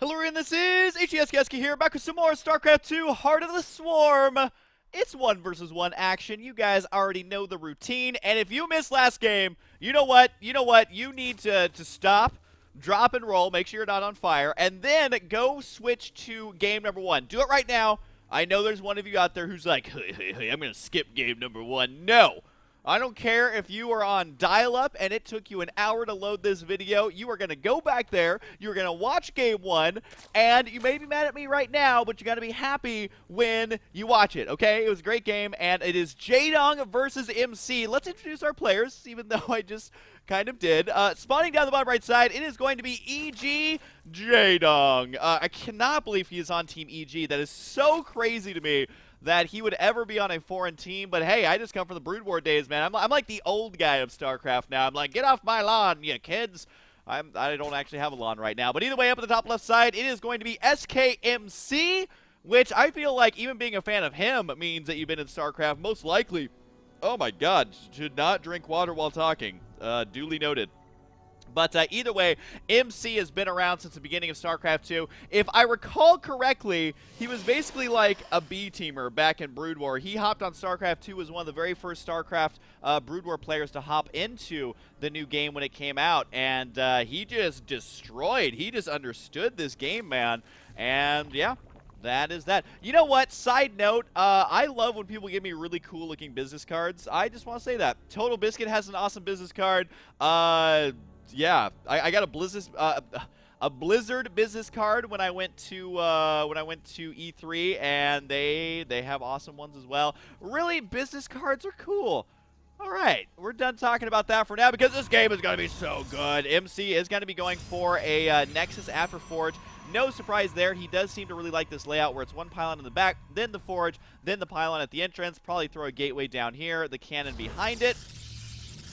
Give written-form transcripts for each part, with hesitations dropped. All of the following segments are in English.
Hello, and this is HES here, back with some more StarCraft 2 Heart of the Swarm. It's 1 versus 1 action. You guys already know the routine, and if you missed last game, you know what? You need to stop, drop and roll, make sure you're not on fire, and then go switch to game number 1. Do it right now. I know there's one of you out there who's like, hey, I'm going to skip game number 1. No! I don't care if you are on dial-up and it took you an hour to load this video. You are going to go back there, you're going to watch game 1, and you may be mad at me right now, but you got to be happy when you watch it, okay? It was a great game, and it is Jaedong versus MC. Let's introduce our players, even though I just kind of did. Spawning down the bottom right side, it is going to be EG Jaedong. I cannot believe he is on Team EG. That is so crazy to me that he would ever be on a foreign team. But hey, I just come from the Brood War days, man. I'm like the old guy of StarCraft now. I'm like, get off my lawn, you kids. I don't actually have a lawn right now. But either way, up at the top left side, it is going to be SKMC, which I feel like even being a fan of him means that you've been in StarCraft. Most likely, oh my god, should not drink water while talking. Duly noted. But either way, MC has been around since the beginning of StarCraft 2. If I recall correctly, he was basically like a B-teamer back in Brood War. He hopped on StarCraft 2 as one of the very first StarCraft Brood War players to hop into the new game when it came out. And he just destroyed. He just understood this game, man. And yeah. That is that. You know what? Side note, I love when people give me really cool-looking business cards. I just want to say that. Total Biscuit has an awesome business card. Yeah, I got a Blizzard business card when I went to E3, and they have awesome ones as well. Really, business cards are cool. All right, we're done talking about that for now because this game is going to be so good. MC is going to be going for a Nexus after Forge. No surprise there. He does seem to really like this layout where it's one pylon in the back, then the Forge, then the pylon at the entrance. Probably throw a gateway down here, the cannon behind it.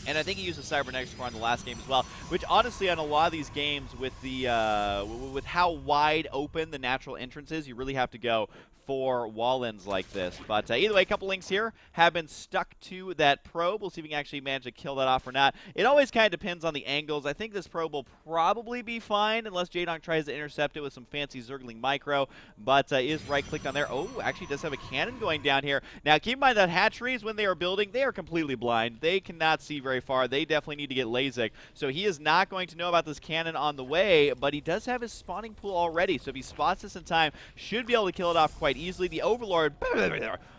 And I think he used the Cybernetics core in the last game as well, which honestly on a lot of these games with the with how wide open the natural entrance is, you really have to go for wall-ins like this. But either way, a couple links here have been stuck to that probe. We'll see if we can actually manage to kill that off or not. It always kind of depends on the angles. I think this probe will probably be fine unless Jaedong tries to intercept it with some fancy Zergling micro. But is right-clicked on there. Oh, actually does have a cannon going down here. Now, keep in mind that hatcheries, when they are building, they are completely blind. They cannot see very far. They definitely need to get LASIK. So he is not going to know about this cannon on the way, but he does have his spawning pool already. So if he spots this in time, should be able to kill it off quite easily. The Overlord,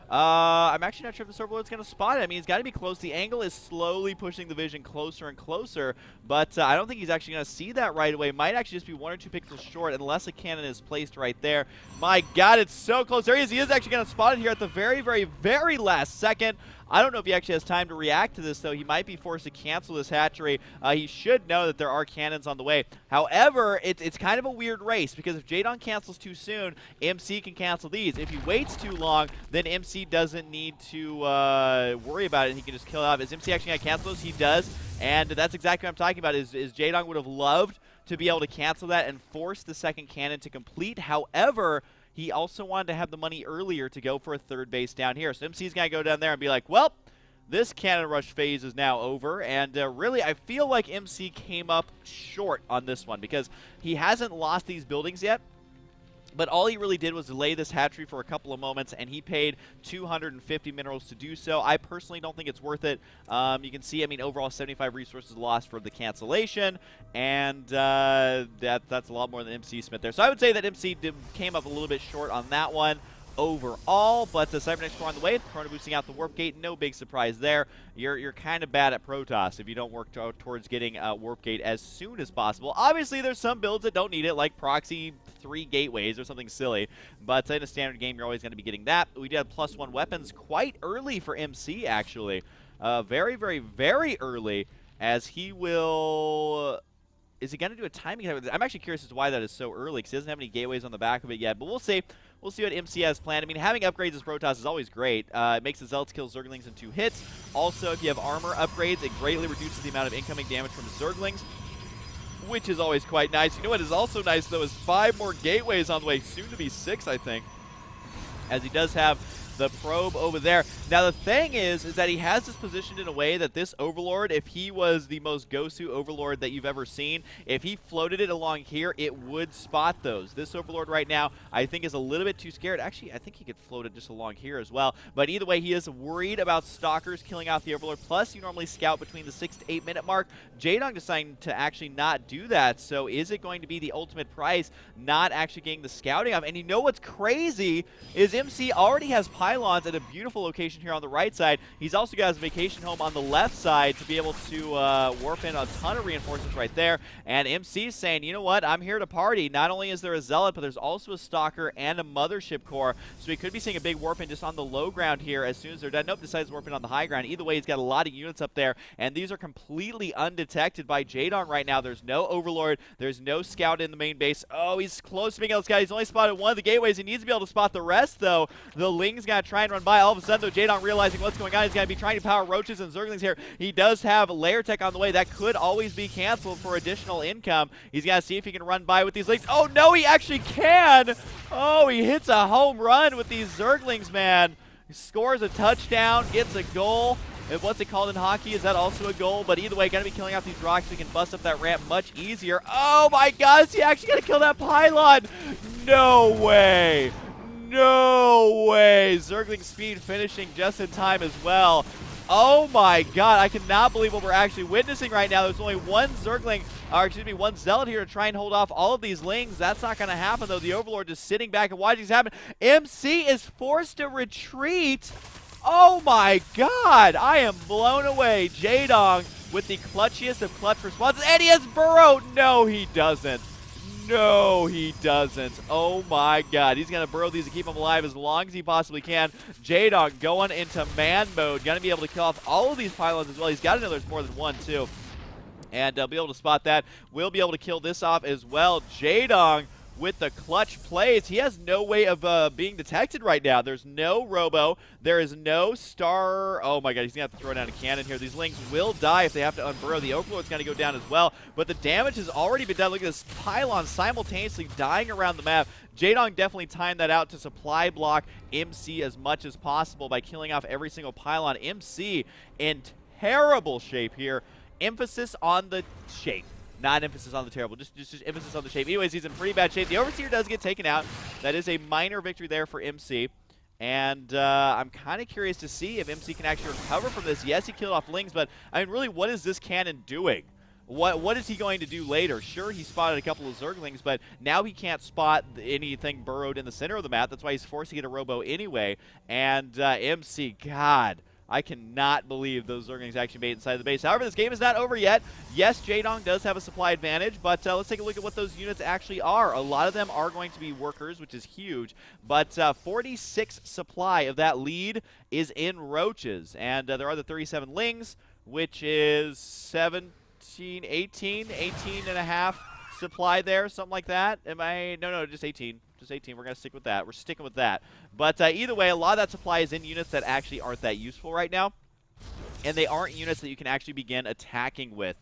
I'm actually not sure if this Overlord's going to spot it. I mean, he's got to be close. The angle is slowly pushing the vision closer and closer, but I don't think he's actually going to see that right away. Might actually just be 1 or 2 pixels short unless a cannon is placed right there. My god, it's so close. There he is. He is actually going to spot it here at the very, very, very last second. I don't know if he actually has time to react to this, though. He might be forced to cancel this hatchery. He should know that there are cannons on the way. However, it's kind of a weird race, because if Jaedong cancels too soon, MC can cancel these. If he waits too long, then MC doesn't need to worry about it. He can just kill it off. Is MC actually going to cancel those? He does, and that's exactly what I'm talking about, is Jaedong would have loved to be able to cancel that and force the second cannon to complete. However, he also wanted to have the money earlier to go for a third base down here. So MC's going to go down there and be like, well, this cannon rush phase is now over. And really, I feel like MC came up short on this one because he hasn't lost these buildings yet. But all he really did was delay this hatchery for a couple of moments, and he paid 250 minerals to do so. I personally don't think it's worth it. You can see, I mean, overall 75 resources lost for the cancellation, and that's a lot more than MC spent there. So I would say that MC came up a little bit short on that one overall, but the Cybernetics core on the way, Chrono boosting out the Warp Gate, no big surprise there. You're kind of bad at Protoss if you don't work towards getting Warp Gate as soon as possible. Obviously, there's some builds that don't need it, like Proxy 3 gateways or something silly, but in a standard game, you're always going to be getting that. We did have +1 weapons quite early for MC, actually. Very, very, very early, as he will... Is he going to do a timing? I'm actually curious as to why that is so early, because he doesn't have any gateways on the back of it yet, but we'll see. We'll see what MC has planned. I mean, having upgrades as Protoss is always great. It makes the Zealots kill Zerglings in 2 hits. Also, if you have armor upgrades, it greatly reduces the amount of incoming damage from Zerglings, which is always quite nice. You know what is also nice, though, is 5 more gateways on the way, soon to be 6, I think, as he does have the probe over there. Now the thing is that he has this positioned in a way that this Overlord, if he was the most Gosu Overlord that you've ever seen, if he floated it along here, it would spot those. This Overlord right now, I think, is a little bit too scared. Actually, I think he could float it just along here as well. But either way, he is worried about Stalkers killing off the Overlord. Plus, you normally scout between the 6 to 8 minute mark. Jaedong deciding to actually not do that. So is it going to be the ultimate price not actually getting the scouting off? And you know what's crazy is MC already has pylons at a beautiful location here on the right side. He's also got his vacation home on the left side to be able to warp in a ton of reinforcements right there. And MC is saying, you know what, I'm here to party. Not only is there a Zealot, but there's also a Stalker and a Mothership Core. So we could be seeing a big warp in just on the low ground here as soon as they're done. Nope, decides to warp in on the high ground. Either way, he's got a lot of units up there, and these are completely undetected by Jaedong right now. There's no Overlord. There's no scout in the main base. Oh, he's close to being able to scout. He's only spotted one of the gateways. He needs to be able to spot the rest, though. The Ling's got to try and run by. All of a sudden, though, Jaedong realizing what's going on, he's going to be trying to power Roaches and Zerglings here. He does have Lair Tech on the way. That could always be canceled for additional income. He's got to see if he can run by with these Lings. Oh, no, he actually can. Oh, he hits a home run with these Zerglings, man. He scores a touchdown, gets a goal. And what's it called in hockey? Is that also a goal? But either way, going to be killing off these rocks. We can bust up that ramp much easier. Oh my God, is he actually going to kill that pylon? No way. No way. Zergling speed finishing just in time as well. Oh my God, I cannot believe what we're actually witnessing right now. There's only one Zergling, or excuse me, one Zealot here to try and hold off all of these Lings. That's not going to happen, though. The Overlord just sitting back and watching this happen. MC is forced to retreat. Oh my God, I am blown away. Jaedong with the clutchiest of clutch responses, and he has burrowed. No, he doesn't. No, he doesn't. Oh my God, he's gonna burrow these to keep him alive as long as he possibly can. Jaedong going into man mode, gonna be able to kill off all of these pylons as well. He's got to know there's more than one too, and be able to spot that. We'll be able to kill this off as well. Jaedong with the clutch plays. He has no way of being detected right now. There's no Robo. There is no Star. Oh my God, he's going to have to throw down a cannon here. These Lings will die if they have to unburrow. The Overlord's going to go down as well. But the damage has already been done. Look at this pylon simultaneously dying around the map. Jaedong definitely timed that out to supply block MC as much as possible by killing off every single pylon. MC in terrible shape here. Emphasis on the shape. Not emphasis on the terrible, just emphasis on the shape. Anyways, he's in pretty bad shape. The Overseer does get taken out. That is a minor victory there for MC. And I'm kind of curious to see if MC can actually recover from this. Yes, he killed off Lings, but I mean, really, what is this cannon doing? What is he going to do later? Sure, he spotted a couple of Zerglings, but now he can't spot anything burrowed in the center of the map. That's why he's forced to get a Robo anyway. And MC, God, I cannot believe those Zerglings actually made it inside the base. However, this game is not over yet. Yes, Jaedong does have a supply advantage, but let's take a look at what those units actually are. A lot of them are going to be workers, which is huge, but 46 supply of that lead is in Roaches, and there are the 37 Lings, which is 18 and a half supply there, something like that. No, just 18. Just 18. We're going to stick with that. We're sticking with that. But either way, a lot of that supply is in units that actually aren't that useful right now. And they aren't units that you can actually begin attacking with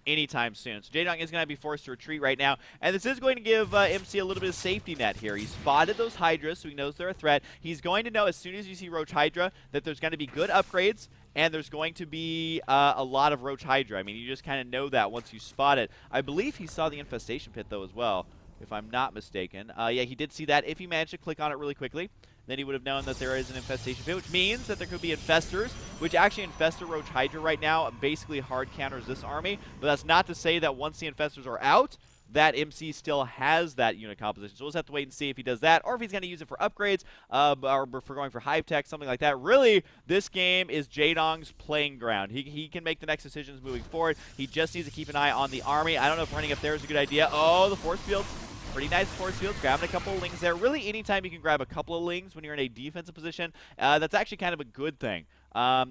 anytime soon. So Jaedong is going to be forced to retreat right now. And this is going to give MC a little bit of safety net here. He spotted those Hydras, so he knows they're a threat. He's going to know as soon as you see Roach Hydra that there's going to be good upgrades, and there's going to be a lot of Roach Hydra. I mean, you just kind of know that once you spot it. I believe he saw the Infestation Pit, though, as well, if I'm not mistaken. Yeah, he did see that. If he managed to click on it really quickly, then he would have known that there is an Infestation Pit, which means that there could be Infestors, which actually Infestor Roach Hydra right now basically hard counters this army. But that's not to say that once the Infestors are out, that MC still has that unit composition. So we'll just have to wait and see if he does that, or if he's going to use it for upgrades, or for going for Hive Tech, something like that. Really, this game is Jaedong's playing ground. He can make the next decisions moving forward. He just needs to keep an eye on the army. I don't know if running up there is a good idea. Oh, the force field. Pretty nice force fields, grabbing a couple of Lings there. Really, anytime you can grab a couple of Lings when you're in a defensive position, that's actually kind of a good thing.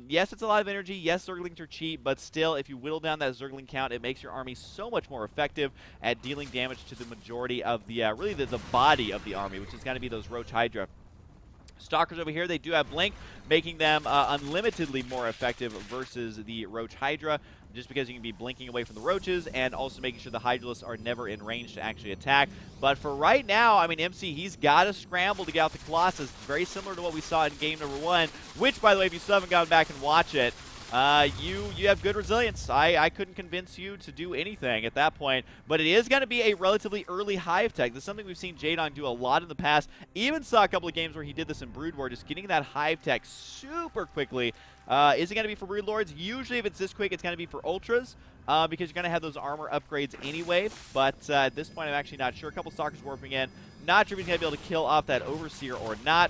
Yes, it's a lot of energy. Yes, Zerglings are cheap, but still, if you whittle down that Zergling count, it makes your army so much more effective at dealing damage to the majority of the, really the body of the army, which is going to be those Roach Hydra. Stalkers over here, they do have Blink, making them unlimitedly more effective versus the Roach Hydra. just because you can be blinking away from the roaches and also making sure the Hydralisks are never in range to actually attack. But for right now, I mean, MC, he's got to scramble to get out the Colossus, very similar to what we saw in game number 1, which, by the way, if you still haven't gone back and watch it, you have good resilience. I couldn't convince you to do anything at that point, but it is going to be a relatively early hive tech. This is something we've seen Jaedong do a lot in the past. Even saw a couple of games where he did this in Brood War, just getting that hive tech super quickly. Is it going to be for Brood Lords? Usually if it's this quick, it's going to be for Ultras, because you're going to have those armor upgrades anyway, but at this point I'm actually not sure. A couple Stalkers warping in. Not sure if he's going to be able to kill off that Overseer or not,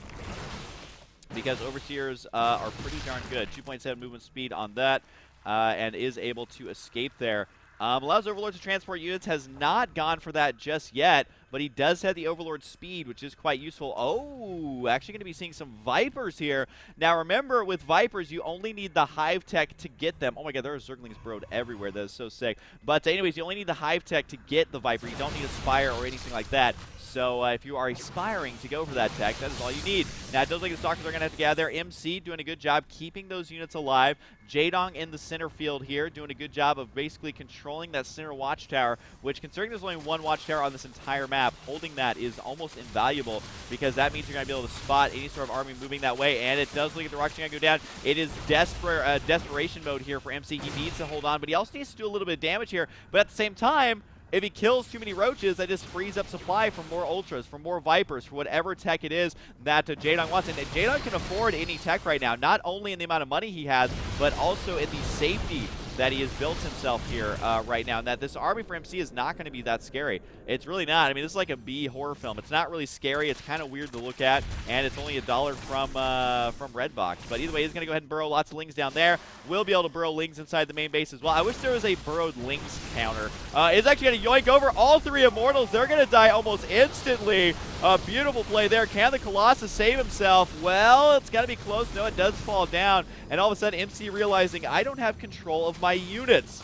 because Overseers are pretty darn good. 2.7 movement speed on that, and is able to escape there. Allows Overlords to transport units, has not gone for that just yet, but he does have the Overlord speed, which is quite useful. Oh, actually going to be seeing some Vipers here. Now remember, with Vipers, you only need the Hive Tech to get them. Oh my god, there are Zerglings broed everywhere. That is so sick. But anyways, you only need the Hive Tech to get the Viper. You don't need a Spire or anything like that. So if you are aspiring to go for that tech, that is all you need. Now, it does look like the Stalkers are going to have to get out there. MC doing a good job keeping those units alive. Jaedong in the center field here, doing a good job of basically controlling that center watchtower, which, considering there's only one watchtower on this entire map, holding that is almost invaluable, because that means you're going to be able to spot any sort of army moving that way, and it does look like the rockets are going to go down. It is desperation mode here for MC. He needs to hold on, but he also needs to do a little bit of damage here. But at the same time, if he kills too many roaches, that just frees up supply for more Ultras, for more Vipers, for whatever tech it is that Jaedong wants. And Jaedong can afford any tech right now, not only in the amount of money he has, but also in the safety that he has built himself here right now. And that this army for MC is not going to be that scary. It's really not. I mean, this is like a B horror film. It's not really scary. It's kind of weird to look at, and it's only $1 from Redbox. But either way, he's going to go ahead and burrow lots of Lings down there. We'll be able to burrow Lings inside the main base as well. I wish there was a burrowed Lings counter. It's actually going to yoink over all 3 Immortals. They're going to die almost instantly. A beautiful play there. Can the Colossus save himself? Well, it's got to be close. No, it does fall down. And all of a sudden, MC realizing, I don't have control of my units,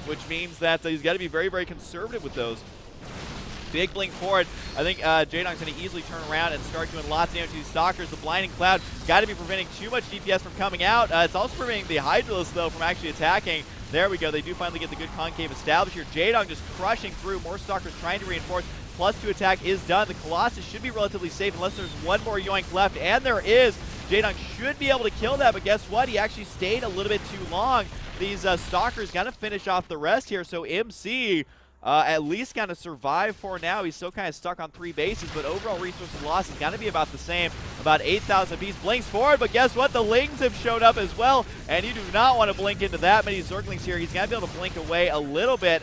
which means that he's got to be very, very conservative with those. Big blink forward. I think Jaedong's going to easily turn around and start doing lots of damage to these Stalkers. The Blinding Cloud got to be preventing too much DPS from coming out. It's also preventing the Hydralisks, though, from actually attacking. There we go. They do finally get the good concave established here. Jaedong just crushing through. More Stalkers trying to reinforce. +2 attack is done. The Colossus should be relatively safe unless there's one more yoink left, and there is. Jaedong should be able to kill that, but guess what? He actually stayed a little bit too long. These Stalkers got to finish off the rest here, so MC at least kind of survive for now. He's still kind of stuck on 3 bases, but overall resources lost is going to be about the same, about 8,000 apiece. Blinks forward, but guess what? The Lings have showed up as well, and you do not want to blink into that many Zerglings here. He's going to be able to blink away a little bit.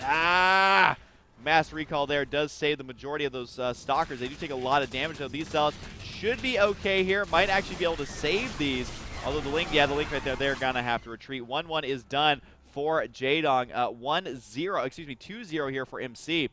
Mass recall there does save the majority of those Stalkers. They do take a lot of damage, though. These cells should be okay here. Might actually be able to save these. Although the Link right there, they're going to have to retreat. 1-1 is done for Jaedong. 2-0 here for MC.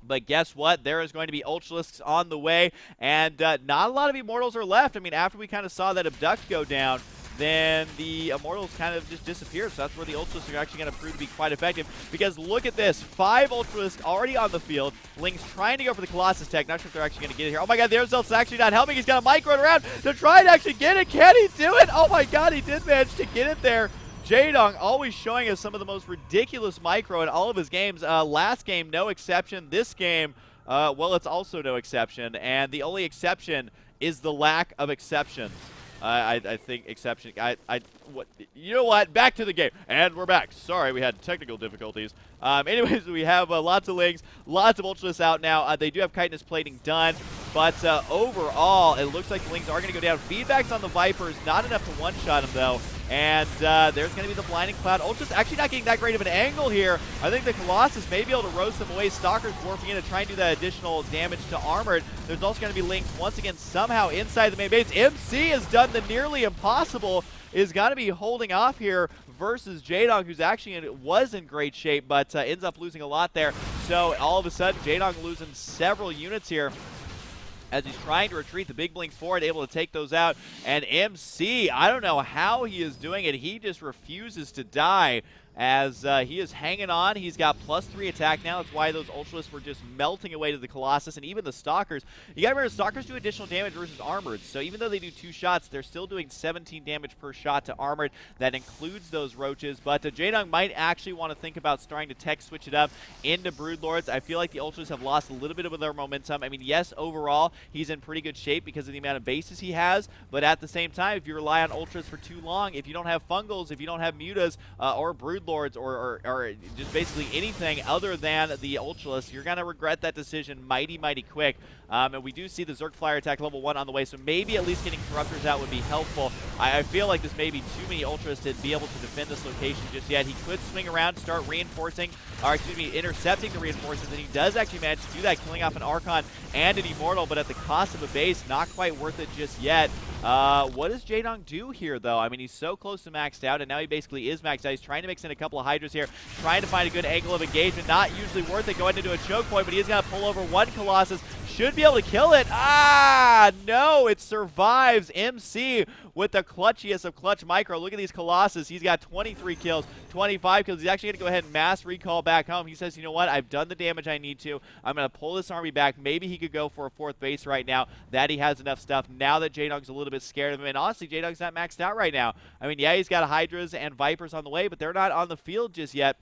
But guess what? There is going to be Ultralisks on the way, and not a lot of Immortals are left. I mean, after we kind of saw that Abduct go down, then the Immortals kind of just disappeared. So that's where the Ultralisks are actually going to prove to be quite effective. Because look at this. 5 Ultralisks already on the field. Ling's trying to go for the Colossus tech. Not sure if they're actually going to get it here. Oh my god, the Airzel's actually not helping. He's got a micro around to try and actually get it. Can he do it? Oh my god, he did manage to get it there. Jaedong always showing us some of the most ridiculous micro in all of his games. Last game, no exception. This game, well, it's also no exception. And the only exception is the lack of exceptions. I think exception. What? You know what? Back to the game, and we're back. Sorry, we had technical difficulties. Anyways, we have lots of Lings, lots of Ultras out now. They do have chitinous plating done, but overall, it looks like the Lings are going to go down. Feedback's on the Vipers, not enough to one-shot him though. And there's going to be the Blinding Cloud. Ultra's actually not getting that great of an angle here. I think the Colossus may be able to roast them away. Stalkers warping in to try and do that additional damage to Armored. There's also going to be Lings once again somehow inside the main base. MC has done the nearly impossible. Is got to be holding off here versus Jaedong, who's actually was in great shape, but ends up losing a lot there. So all of a sudden, Jaedong losing several units here as he's trying to retreat. The big blink forward, able to take those out. And MC, I don't know how he is doing it. He just refuses to die. as he is hanging on. He's got +3 attack now. That's why those Ultralisks were just melting away to the Colossus, and even the Stalkers. You gotta remember, Stalkers do additional damage versus Armored, so even though they do 2 shots, they're still doing 17 damage per shot to Armored. That includes those Roaches, but Jaedong might actually want to think about starting to tech switch it up into Broodlords. I feel like the Ultras have lost a little bit of their momentum. I mean, yes, overall, he's in pretty good shape because of the amount of bases he has, but at the same time, if you rely on Ultras for too long, if you don't have Fungals, if you don't have Mutas, or Broodlords, or just basically anything other than the Ultralisk, you're going to regret that decision mighty quick. And we do see the Zerg Flyer attack level 1 on the way, so maybe at least getting Corruptors out would be helpful. I feel like this may be too many Ultras to be able to defend this location just yet. He could swing around, start reinforcing, or excuse me, intercepting the reinforcements, and he does actually manage to do that, killing off an Archon and an Immortal, but at the cost of a base. Not quite worth it just yet. What does Jaedong do here, though? I mean, he's so close to maxed out, and now he basically is maxed out. He's trying to mix in a couple of Hydras here, trying to find a good angle of engagement. Not usually worth it going into a choke point, but he is going to pull over one Colossus. Should be able to kill it. Ah, no, it survives. MC with the clutchiest of clutch micro. Look at these Colossus. He's got 23 kills, 25 kills. He's actually going to go ahead and mass recall back home. He says, you know what? I've done the damage I need to. I'm going to pull this army back. Maybe he could go for a 4th base right now. That he has enough stuff now that Jaedong's a little bit scared of him. And honestly, Jaedong's not maxed out right now. I mean, yeah, he's got Hydras and Vipers on the way, but they're not on the field just yet.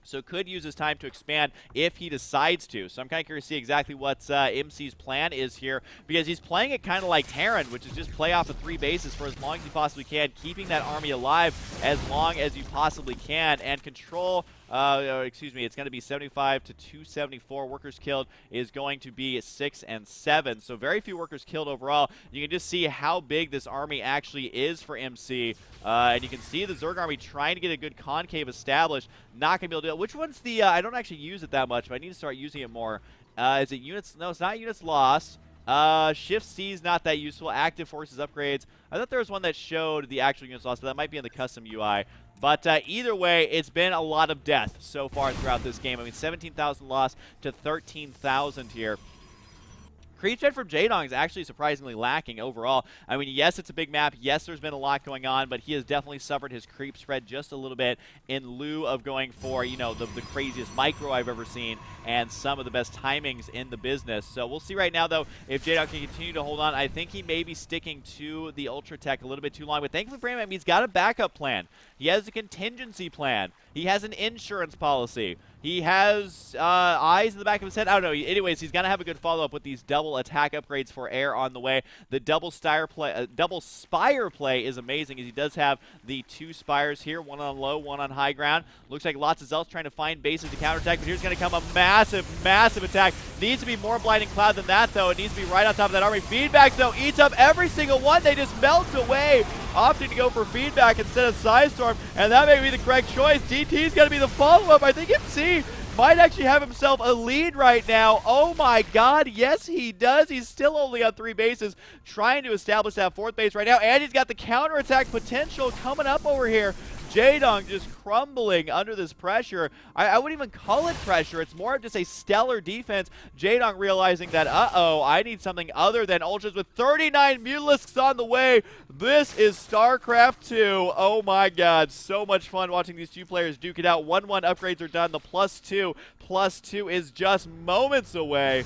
So could use his time to expand if he decides to. So I'm kind of curious to see exactly what MC's plan is here, because he's playing it kind of like Terran, which is just play off of 3 bases for as long as you possibly can, keeping that army alive as long as you possibly can, and control. Excuse me, it's going to be 75 to 274. Workers killed is going to be 6 and 7. So very few workers killed overall. You can just see how big this army actually is for MC. And you can see the Zerg army trying to get a good concave established. Not going to be able to do it. Which one's the, I don't actually use it that much, but I need to start using it more. Is it units? No, it's not units lost. Shift C is not that useful. Active forces upgrades. I thought there was one that showed the actual units lost, but that might be in the custom UI. But either way, it's been a lot of death so far throughout this game. I mean, 17,000 lost to 13,000 here. Creep spread from Jaedong is actually surprisingly lacking overall. I mean, yes, it's a big map. Yes, there's been a lot going on, but he has definitely suffered his creep spread just a little bit in lieu of going for, you know, the craziest micro I've ever seen and some of the best timings in the business. So we'll see right now, though, if Jaedong can continue to hold on. I think he may be sticking to the Ultra Tech a little bit too long, but thankfully for him, I mean, he's got a backup plan. He has a contingency plan. He has an insurance policy. He has eyes in the back of his head. I don't know. Anyways, he's going to have a good follow-up with these double attack upgrades for air on the way. The double spire play is amazing, as he does have the 2 spires here, one on low, one on high ground. Looks like lots of Zealots trying to find bases to counterattack, but here's going to come a massive attack. Needs to be more Blinding Cloud than that, though. It needs to be right on top of that army. Feedback, though, eats up every single one. They just melt away, opting to go for feedback instead of Psystorm, and that may be the correct choice. DT's going to be the follow-up. I think MC might actually have himself a lead right now. Oh my god, yes he does. He's still only on 3 bases, trying to establish that 4th base right now, and he's got the counterattack potential coming up over here. Jaedong just crumbling under this pressure. I wouldn't even call it pressure. It's more of just a stellar defense. Jaedong realizing that, uh-oh, I need something other than Ultras with 39 Mutalisks on the way. This is StarCraft 2. Oh my god, so much fun watching these 2 players duke it out. 1-1 upgrades are done. The +2 is just moments away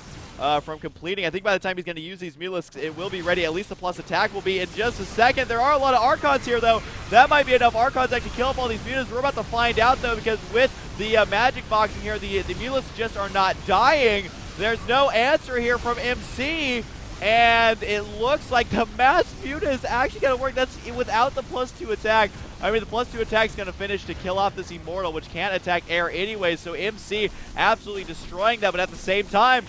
from completing. I think by the time he's going to use these Mutalisks, it will be ready. At least the plus attack will be in just a second. There are a lot of Archons here, though. That might be enough Archons that can kill up all these Mutas. We're about to find out, though, because with the magic boxing here, the Mutalisks just are not dying. There's no answer here from MC, and it looks like the mass Muta is actually going to work. That's without the +2 attack. I mean, the +2 attack is going to finish to kill off this Immortal, which can't attack air anyway, so MC absolutely destroying that, but at the same time,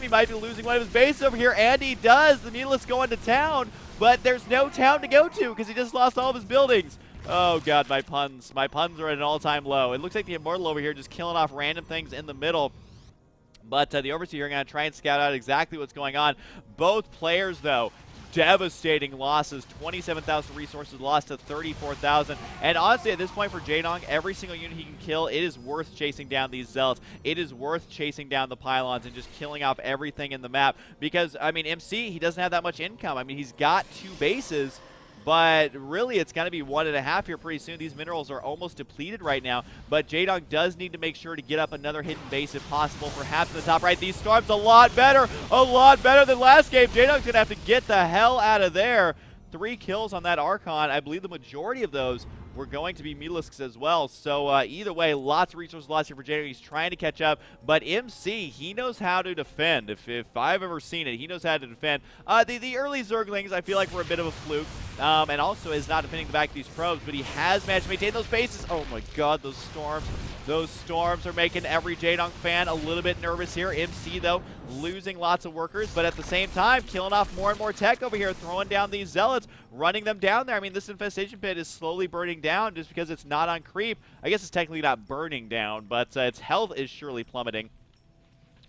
he might be losing one of his bases over here, and he does. The Mutalisks go into town, but there's no town to go to because he just lost all of his buildings. Oh god, my puns are at an all-time low. It looks like the Immortal over here just killing off random things in the middle. But the Overseer are going to try and scout out exactly what's going on. Both players, though, devastating losses. 27,000 resources lost to 34,000. And honestly, at this point for Jaedong, every single unit he can kill, it is worth chasing down these Zealots. It is worth chasing down the pylons and just killing off everything in the map. Because, I mean, MC, he doesn't have that much income. I mean, he's got 2 bases, but really it's going to be 1.5 here pretty soon. These minerals are almost depleted right now, but Jaedong does need to make sure to get up another hidden base if possible, perhaps in the top right. These storms a lot better than last game. Jaedong's going to have to get the hell out of there. 3 kills on that Archon. I believe the majority of those were going to be Mulisks as well. So either way, lots of resources lost here for Jaedong. He's trying to catch up, but MC, he knows how to defend. If I've ever seen it, he knows how to defend. The early Zerglings, I feel like, were a bit of a fluke, and also is not defending the back of these probes, but he has managed to maintain those bases. Oh my god, those storms. Those storms are making every Jaedong fan a little bit nervous here. MC, though, losing lots of workers, but at the same time, killing off more and more tech over here, throwing down these zealots, running them down there. I mean, this infestation pit is slowly burning down just because it's not on creep. I guess it's technically not burning down, but its health is surely plummeting.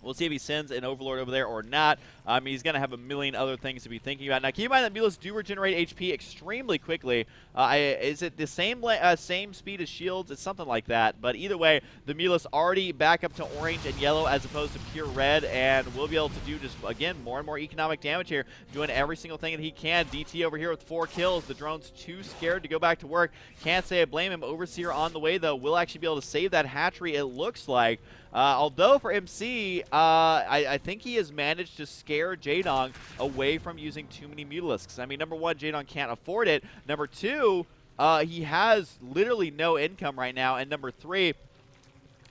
We'll see if he sends an Overlord over there or not. He's going to have a million other things to be thinking about. Now, keep in mind that Mules do regenerate HP extremely quickly. Is it the same speed as shields? It's something like that. But either way, the Mules already back up to orange and yellow as opposed to pure red, and we'll be able to do just, again, more and more economic damage here, doing every single thing that he can. DT over here with 4 kills. The drone's too scared to go back to work. Can't say I blame him. Overseer on the way, though, will actually be able to save that hatchery, it looks like. Although for MC, I think he has managed to scare Jaedong away from using too many Mutalisks. I mean, number one, Jaedong can't afford it. Number two, he has literally no income right now. And number three,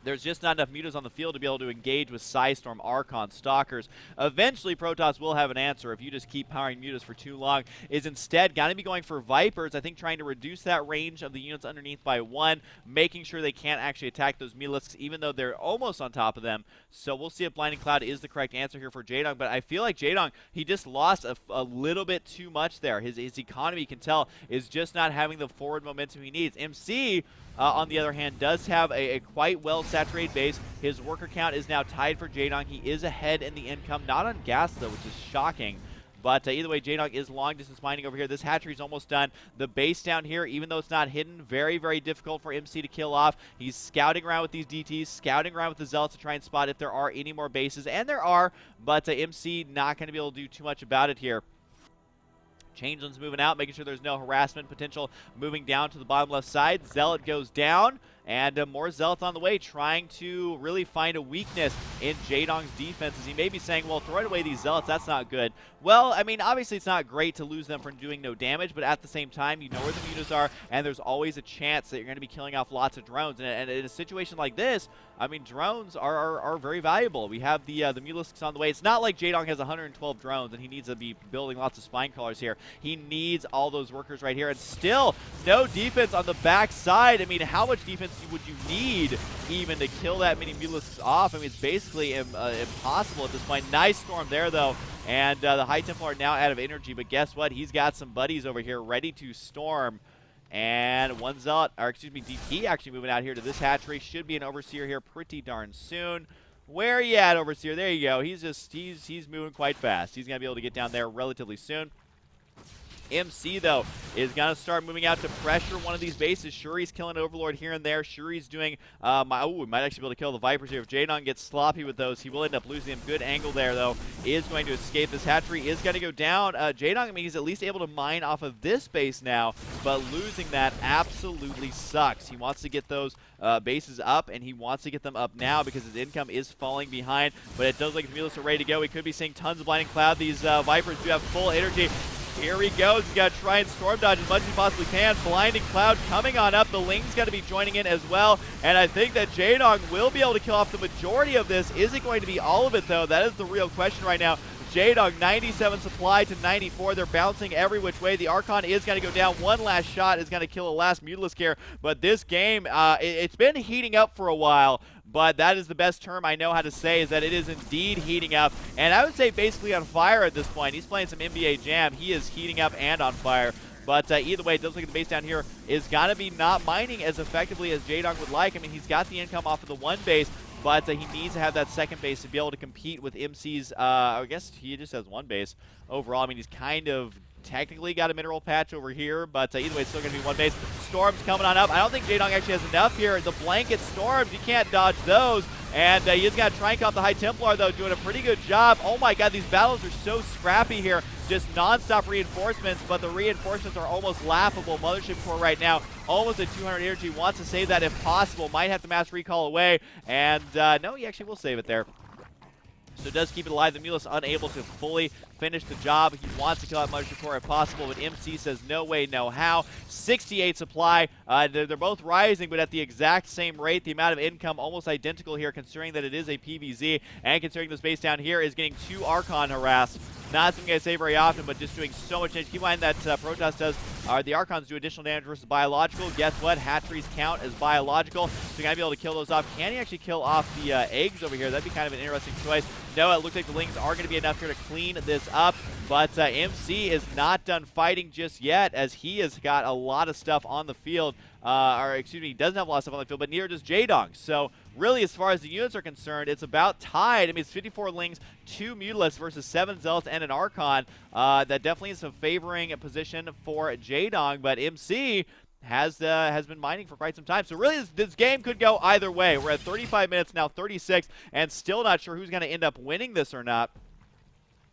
there's just not enough mutas on the field to be able to engage with Psystorm, Archon, Stalkers. Eventually, Protoss will have an answer if you just keep powering mutas for too long. Is instead going to be going for Vipers, I think trying to reduce that range of the units underneath by 1, making sure they can't actually attack those Mulisks, even though they're almost on top of them. So we'll see if Blinding Cloud is the correct answer here for Jaedong, but I feel like Jaedong, he just lost a little bit too much there. His economy, you can tell, is just not having the forward momentum he needs. MC, on the other hand, does have a quite well-saturated base. His worker count is now tied for Jaedong. He is ahead in the income, not on gas, though, which is shocking. But either way, Jaedong is long-distance mining over here. This hatchery is almost done. The base down here, even though it's not hidden, very, very difficult for MC to kill off. He's scouting around with these DTs, scouting around with the Zealots to try and spot if there are any more bases. And there are, but MC not going to be able to do too much about it here. Changeling's moving out, making sure there's no harassment potential moving down to the bottom left side. Zealot goes down, and more Zealots on the way, trying to really find a weakness in Jaedong's defenses. He may be saying, well, throw away these Zealots, that's not good. Well, I mean, obviously it's not great to lose them from doing no damage, but at the same time, you know where the mutas are, and there's always a chance that you're going to be killing off lots of drones. And in a situation like this, I mean, drones are very valuable. We have the Mulisks on the way. It's not like Jaedong has 112 drones, and he needs to be building lots of spine crawlers here. He needs all those workers right here, and still no defense on the back side. I mean, how much defense would you need even to kill that many Mulisks off? I mean, it's basically impossible at this point. Nice storm there, though, and the High Templar are now out of energy, but guess what? He's got some buddies over here ready to storm. And one Zealot, or excuse me, DT actually moving out here to this hatchery. Should be an Overseer here pretty darn soon. Where are you at, Overseer? There you go. He's moving quite fast. He's going to be able to get down there relatively soon. MC, though, is going to start moving out to pressure one of these bases. Shuri's killing Overlord here and there. Shuri's doing, we might actually be able to kill the Vipers here. If Jaedong gets sloppy with those, he will end up losing them. Good angle there, though. Is going to escape. This hatchery is going to go down. Jaedong, I mean, he's at least able to mine off of this base now, but losing that absolutely sucks. He wants to get those bases up, and he wants to get them up now because his income is falling behind, but it does look like the Mulis are ready to go. We could be seeing tons of Blinding Cloud. These Vipers do have full energy. Here he goes. He's got to try and storm dodge as much as he possibly can. Blinding Cloud coming on up. The Ling's got to be joining in as well. And I think that Jaedong will be able to kill off the majority of this. Is it going to be all of it, though? That is the real question right now. Jaedong, 97 supply to 94. They're bouncing every which way. The Archon is going to go down. One last shot is going to kill the last Mutalisk here. But this game, it's been heating up for a while. But that is the best term I know how to say, is that it is indeed heating up. And I would say basically on fire at this point. He's playing some NBA Jam. He is heating up and on fire. But either way, it does look like the base down here is going to be not mining as effectively as Jaedong would like. I mean, he's got the income off of the one base, but he needs to have that second base to be able to compete with MC's, I guess he just has one base overall. I mean, he's kind of technically got a mineral patch over here, but either way, it's still going to be one base. Storms coming on up. I don't think Jaedong actually has enough here. The blanket storms, you can't dodge those. And he's got to try and cut off the High Templar, though, doing a pretty good job. Oh my god, these battles are so scrappy here. just non-stop reinforcements, but the reinforcements are almost laughable. Mothership Core right now, almost at 200 energy, wants to save that if possible. Might have to mass recall away, and no, he actually will save it there. So it does keep it alive. The Mulus unable to fully finish the job. He wants to kill out Mothership Core if possible, but MC says no way, no how. 68 supply. They're both rising, but at the exact same rate. The amount of income almost identical here, considering that it is a PvZ, and considering this base down here is getting 2 Archon harassed. Not something I say very often, but just doing so much damage. Keep in mind that Protoss does, the Archons do additional damage versus biological. Guess what? Hatcheries count as biological, so you're going to be able to kill those off. Can he actually kill off the eggs over here? That'd be kind of an interesting choice. No, it looks like the Lings are going to be enough here to clean this up, but MC is not done fighting just yet, as he has got a lot of stuff on the field. Or excuse me, he doesn't have a lot of stuff on the field, but neither does Jaedong. So really, as far as the units are concerned, it's about tied. I mean, it's 54 Lings, 2 Mutalisks versus 7 Zealots and an Archon. That definitely is a favoring position for Jaedong, but MC has been mining for quite some time. So really, this game could go either way. We're at 35 minutes now, 36, and still not sure who's going to end up winning this or not.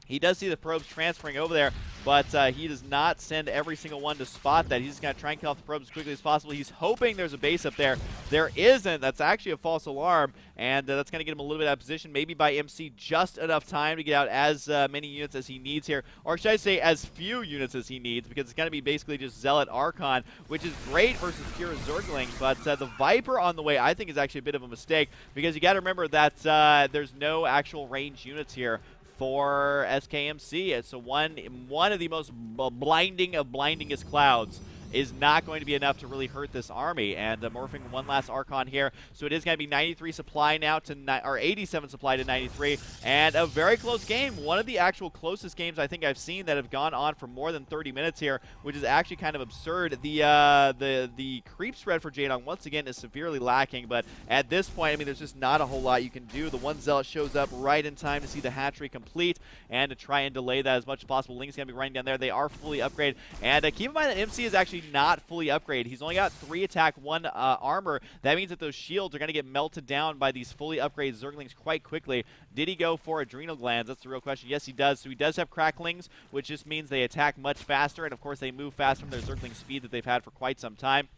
He does see the probes transferring over there, but he does not send every single one to spot that. He's just going to try and kill off the probes as quickly as possible. He's hoping there's a base up there. There isn't. That's actually a false alarm, and that's going to get him a little bit out of position. Maybe by MC just enough time to get out as many units as he needs here, or should I say as few units as he needs, because it's going to be basically just Zealot Archon, which is great versus pure Zergling, but the Viper on the way I think is actually a bit of a mistake, because you got to remember that there's no actual range units here for SKMC. So one of the most blinding of blindingest clouds is not going to be enough to really hurt this army. And morphing one last Archon here. So it is going to be 93 supply now to, or 87 supply to 93. And a very close game. One of the actual closest games I think I've seen that have gone on for more than 30 minutes here, which is actually kind of absurd. The creep spread for Jaedong, once again, is severely lacking. But at this point, I mean, there's just not a whole lot you can do. The one Zealot shows up right in time to see the hatchery complete and to try and delay that as much as possible. Link's going to be running down there. They are fully upgraded. And keep in mind that MC is actually not fully upgraded. He's only got 3 attack, 1 armor. That means that those shields are going to get melted down by these fully upgraded Zerglings quite quickly. Did he go for adrenal glands? That's the real question. Yes, he does. So he does have cracklings, which just means they attack much faster, and of course they move fast from their Zergling speed that they've had for quite some time.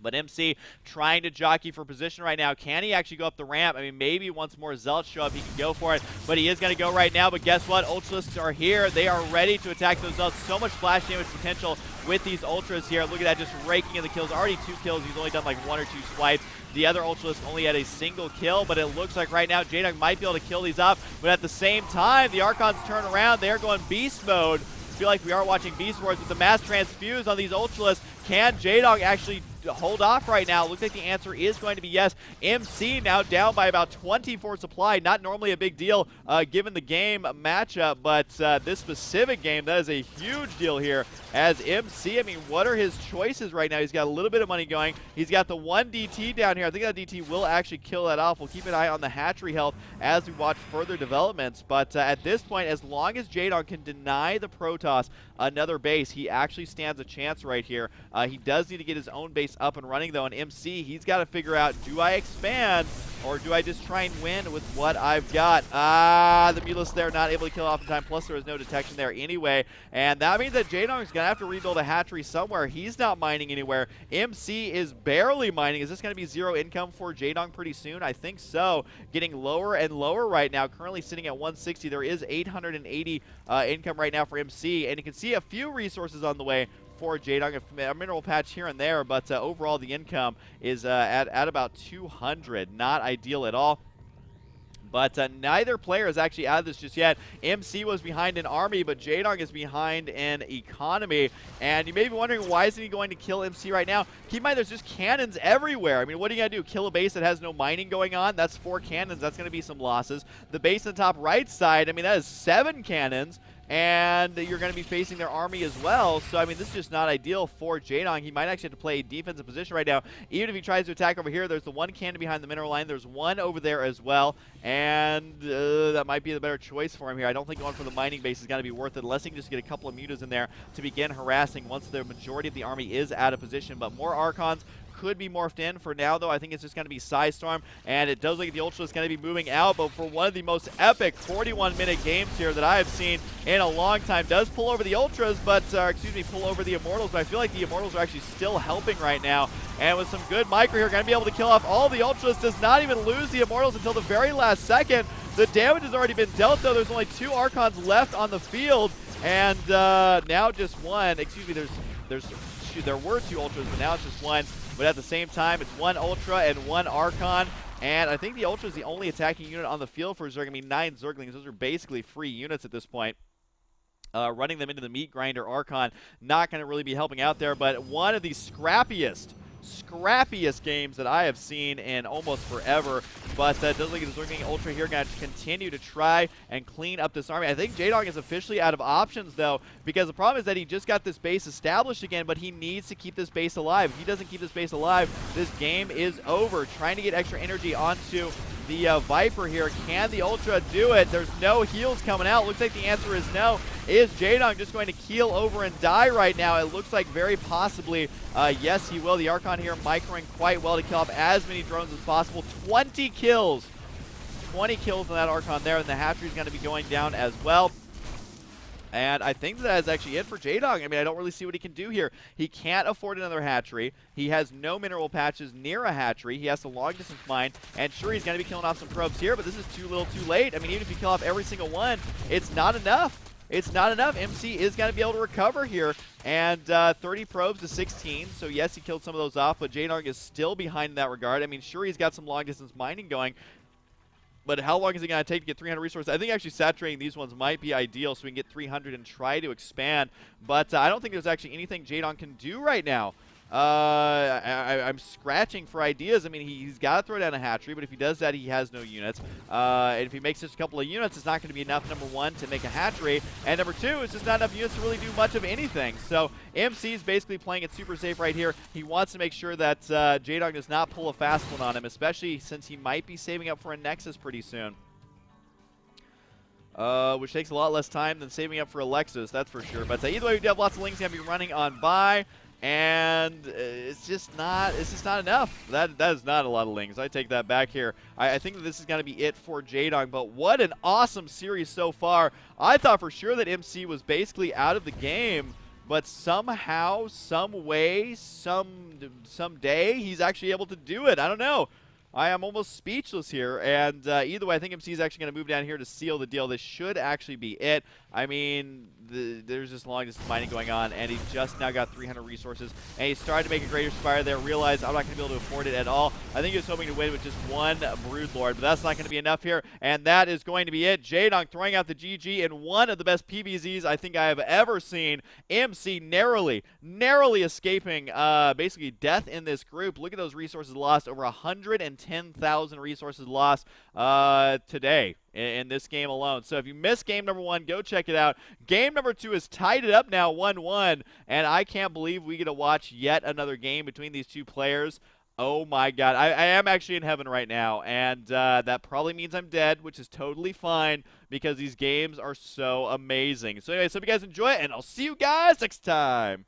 But MC trying to jockey for position right now. Can he actually go up the ramp? I mean, maybe once more Zealots show up, he can go for it. But he is going to go right now. But guess what? Ultralisks are here. They are ready to attack those Zealots. So much splash damage potential with these Ultras here. Look at that, just raking in the kills. Already 2 kills. He's only done like 1 or 2 swipes. The other Ultralisk only had a single kill, but it looks like right now Jaedong might be able to kill these up. But at the same time, the Archons turn around. They're going beast mode. I feel like we are watching Beast Wars with the mass transfuse on these Ultralisks. Can Jaedong actually hold off right now? Looks like the answer is going to be yes. MC now down by about 24 supply. Not normally a big deal given the game matchup, but this specific game, that is a huge deal here. As MC, I mean, what are his choices right now? He's got a little bit of money going. He's got the 1 DT down here. I think that DT will actually kill that off. We'll keep an eye on the hatchery health as we watch further developments. But at this point, as long as Jaedong can deny the Protoss another base, he actually stands a chance right here. He does need to get his own base up and running, though, and MC, he's got to figure out, do I expand or do I just try and win with what I've got? The Mulus there not able to kill off in time, plus there was no detection there anyway, and that means that Jaedong is going to have to rebuild a hatchery somewhere. He's not mining anywhere. MC is barely mining. Is this going to be 0 income for Jaedong pretty soon? I think so. Getting lower and lower right now, currently sitting at 160. There is 880 income right now for MC, and you can see a few resources on the way for Jaedong, a mineral patch here and there, but overall the income is at about 200. Not ideal at all. But neither player is actually out of this just yet. MC was behind in army, but Jaedong is behind in economy. And you may be wondering, why isn't he going to kill MC right now? Keep in mind, there's just cannons everywhere. I mean, what are you going to do? Kill a base that has no mining going on? That's 4 cannons. That's going to be some losses. The base on the top right side, I mean, that is 7 cannons. And you're going to be facing their army as well. So, I mean, this is just not ideal for Jaedong. He might actually have to play a defensive position right now. Even if he tries to attack over here, there's the 1 cannon behind the mineral line. There's 1 over there as well. And that might be the better choice for him here. I don't think going for the mining base is going to be worth it, unless he can just get a couple of mutas in there to begin harassing once the majority of the army is out of position. But more Archons could be morphed in. For now, though, I think it's just going to be Psystorm, and it does look like the Ultra is going to be moving out, but for one of the most epic 41-minute games here that I have seen in a long time, does pull over the Ultras, but, pull over the Immortals, but I feel like the Immortals are actually still helping right now, and with some good micro here, going to be able to kill off all the Ultras, does not even lose the Immortals until the very last second. The damage has already been dealt, though. There's only 2 Archons left on the field, and now just one. There were 2 Ultras, but now it's just one. But at the same time, it's 1 Ultra and 1 Archon. And I think the Ultra is the only attacking unit on the field for Zerg. I mean, 9 Zerglings. Those are basically free units at this point. Running them into the Meat Grinder Archon, not going to really be helping out there. But one of the scrappiest games that I have seen in almost forever. But does look like the Zergling Ultra here going to continue to try and clean up this army. I think Jaedong is officially out of options, though, because the problem is that he just got this base established again, but he needs to keep this base alive. If he doesn't keep this base alive, this game is over. Trying to get extra energy onto the Viper here. Can the Ultra do it? There's no heals coming out. Looks like the answer is no. Is Jaedong just going to keel over and die right now? It looks like very possibly, yes, he will. The Archon here microing quite well to kill off as many drones as possible. 20 kills. 20 kills on that Archon there, and the hatchery is going to be going down as well. And I think that is actually it for Jaedong. I mean, I don't really see what he can do here. He can't afford another hatchery. He has no mineral patches near a hatchery. He has to long distance mine. And sure, he's going to be killing off some probes here, but this is too little too late. I mean, even if you kill off every single one, it's not enough. It's not enough. MC is going to be able to recover here. And 30 probes to 16. So, yes, he killed some of those off, but Jaedong is still behind in that regard. I mean, sure, he's got some long distance mining going, but how long is it going to take to get 300 resources? I think actually saturating these ones might be ideal so we can get 300 and try to expand. But I don't think there's actually anything Jaedong can do right now. I'm scratching for ideas. I mean, he's got to throw down a hatchery, but if he does that, he has no units. And if he makes just a couple of units, it's not going to be enough, number one, to make a hatchery. And number two, it's just not enough units to really do much of anything. So MC is basically playing it super safe right here. He wants to make sure that Jaedong does not pull a fast one on him, especially since he might be saving up for a Nexus pretty soon. Which takes a lot less time than saving up for Alexis, that's for sure. But either way, we do have lots of links going to be running on by. And it's just not enough. That is not a lot of lings. I take that back here. I think that this is going to be it for Jaedong, but what an awesome series so far. I thought for sure that MC was basically out of the game, but somehow, some way, someday, he's actually able to do it. I don't know. I am almost speechless here, and either way, I think MC is actually going to move down here to seal the deal. This should actually be it. I mean, there's just long distance mining going on, and he just now got 300 resources, and he started to make a Greater Spire there, realized I'm not going to be able to afford it at all. I think he was hoping to win with just one Broodlord, but that's not going to be enough here, and that is going to be it. Jaedong throwing out the GG in one of the best PvZs I think I have ever seen. MC narrowly escaping basically death in this group. Look at those resources lost, over 110,000 resources lost today in this game alone. So if you missed game number 1, go check it out. Game number 2 is tied it up now 1-1, and I can't believe we get to watch yet another game between these two players. Oh my god, I am actually in heaven right now, and that probably means I'm dead, which is totally fine because these games are so amazing. So anyway, so if you guys enjoy it, and I'll see you guys next time.